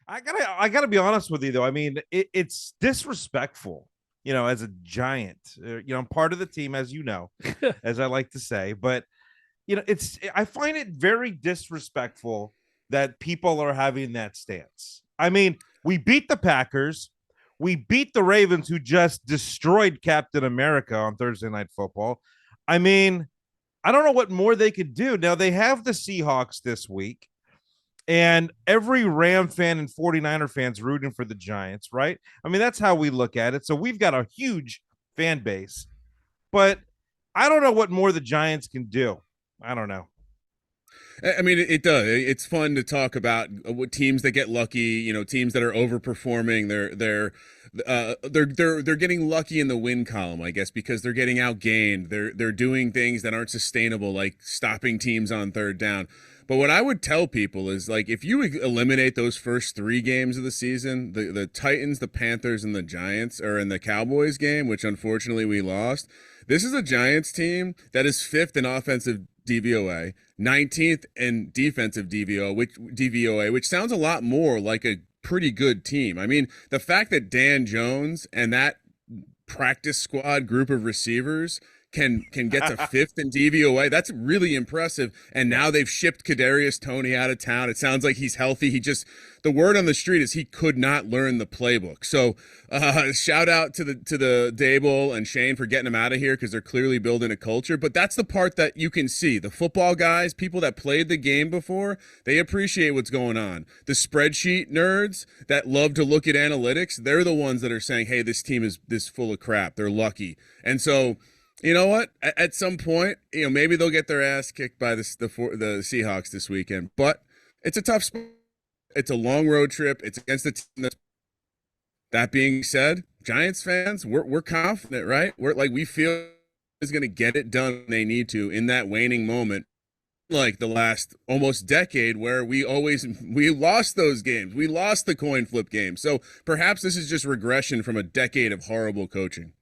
I gotta be honest with you though. I mean, it's disrespectful, as a Giant. I'm part of the team, as you know, as I like to say, but I find it very disrespectful that people are having that stance. I mean, we beat the Packers, we beat the Ravens, who just destroyed Captain America on Thursday Night Football. I mean, I don't know what more they could do. Now they have the Seahawks this week, and every Ram fan and 49er fans rooting for the Giants, right? I mean, that's how we look at it. So we've got a huge fan base, but I don't know what more the Giants can do. I don't know. I mean, it does. It's fun to talk about what teams that get lucky. Teams that are overperforming. They're getting lucky in the win column, I guess, because they're getting outgained. They're doing things that aren't sustainable, like stopping teams on third down. But what I would tell people is, like, if you eliminate those first three games of the season, the Titans, the Panthers, and the Giants, or in the Cowboys game, which unfortunately we lost, this is a Giants team that is fifth in offensive DVOA, 19th in defensive DVOA, which sounds a lot more like a pretty good team. I mean, the fact that Dan Jones and that practice squad group of receivers can get to fifth in DVOA. That's really impressive. And now they've shipped Kadarius Toney out of town. It sounds like he's healthy. The word on the street is he could not learn the playbook. So shout out to the Dable and Shane for getting him out of here, because they're clearly building a culture. But that's the part that you can see. The football guys, people that played the game before, they appreciate what's going on. The spreadsheet nerds that love to look at analytics, they're the ones that are saying, hey, this team is this full of crap. They're lucky. And so, you know what? At some point, maybe they'll get their ass kicked by the Seahawks this weekend. But it's a tough spot. It's a long road trip. It's against the team. That being said, Giants fans, we're confident, right? We feel is going to get it done when they need to in that waning moment, like the last almost decade where we lost those games. We lost the coin flip game. So perhaps this is just regression from a decade of horrible coaching.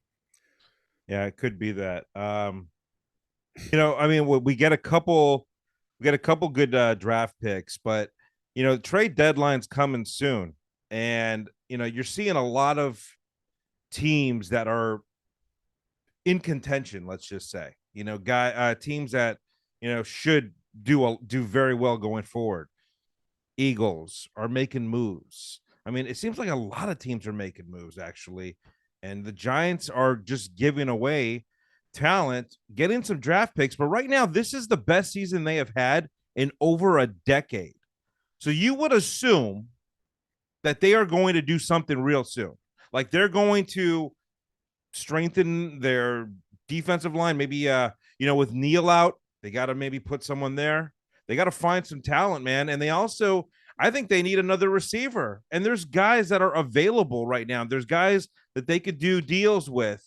Yeah, it could be that. I mean, we get a couple good draft picks, but trade deadline's coming soon, and you're seeing a lot of teams that are in contention. Let's just say, teams that should do very well going forward. Eagles are making moves. I mean, it seems like a lot of teams are making moves actually, and the Giants are just giving away talent, getting some draft picks. But right now, this is the best season they have had in over a decade. So you would assume that they are going to do something real soon. Like they're going to strengthen their defensive line. Maybe with Neal out, they got to maybe put someone there. They got to find some talent, man. And they also, I think they need another receiver. And there's guys that are available right now. There's guys that they could do deals with.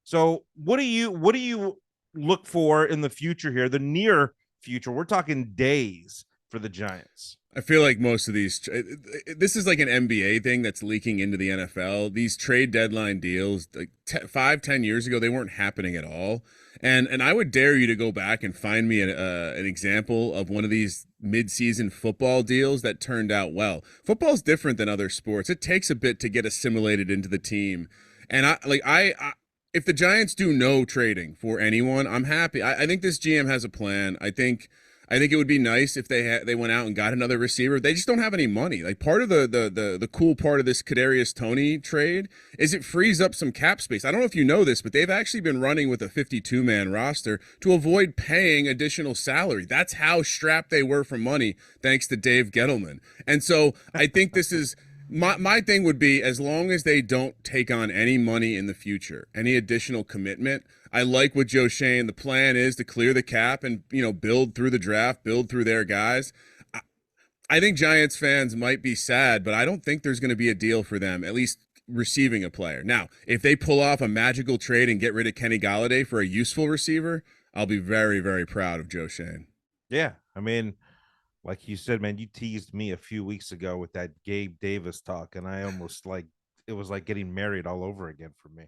So what do you look for in the future here? The near future. We're talking days for the Giants. I feel like most of this is like an NBA thing that's leaking into the NFL. These trade deadline deals, like 5, 10 years ago, they weren't happening at all. And I would dare you to go back and find me an example of one of these mid-season football deals that turned out well. Football's different than other sports. It takes a bit to get assimilated into the team. And if the Giants do no trading for anyone, I'm happy. I think this GM has a plan. I think it would be nice if they went out and got another receiver. They just don't have any money. Like, part of the cool part of this Kadarius Toney trade is it frees up some cap space. I don't know if you know this, but they've actually been running with a 52-man roster to avoid paying additional salary. That's how strapped they were for money, thanks to Dave Gettleman. And so I think this is my thing would be, as long as they don't take on any money in the future, any additional commitment. I like what Joe Shane, the plan is to clear the cap and, build through the draft, build through their guys. I think Giants fans might be sad, but I don't think there's going to be a deal for them, at least receiving a player. Now, if they pull off a magical trade and get rid of Kenny Galladay for a useful receiver, I'll be very, very proud of Joe Shane. Yeah. I mean, like you said, man, you teased me a few weeks ago with that Gabe Davis talk, and I almost, like, it was like getting married all over again for me.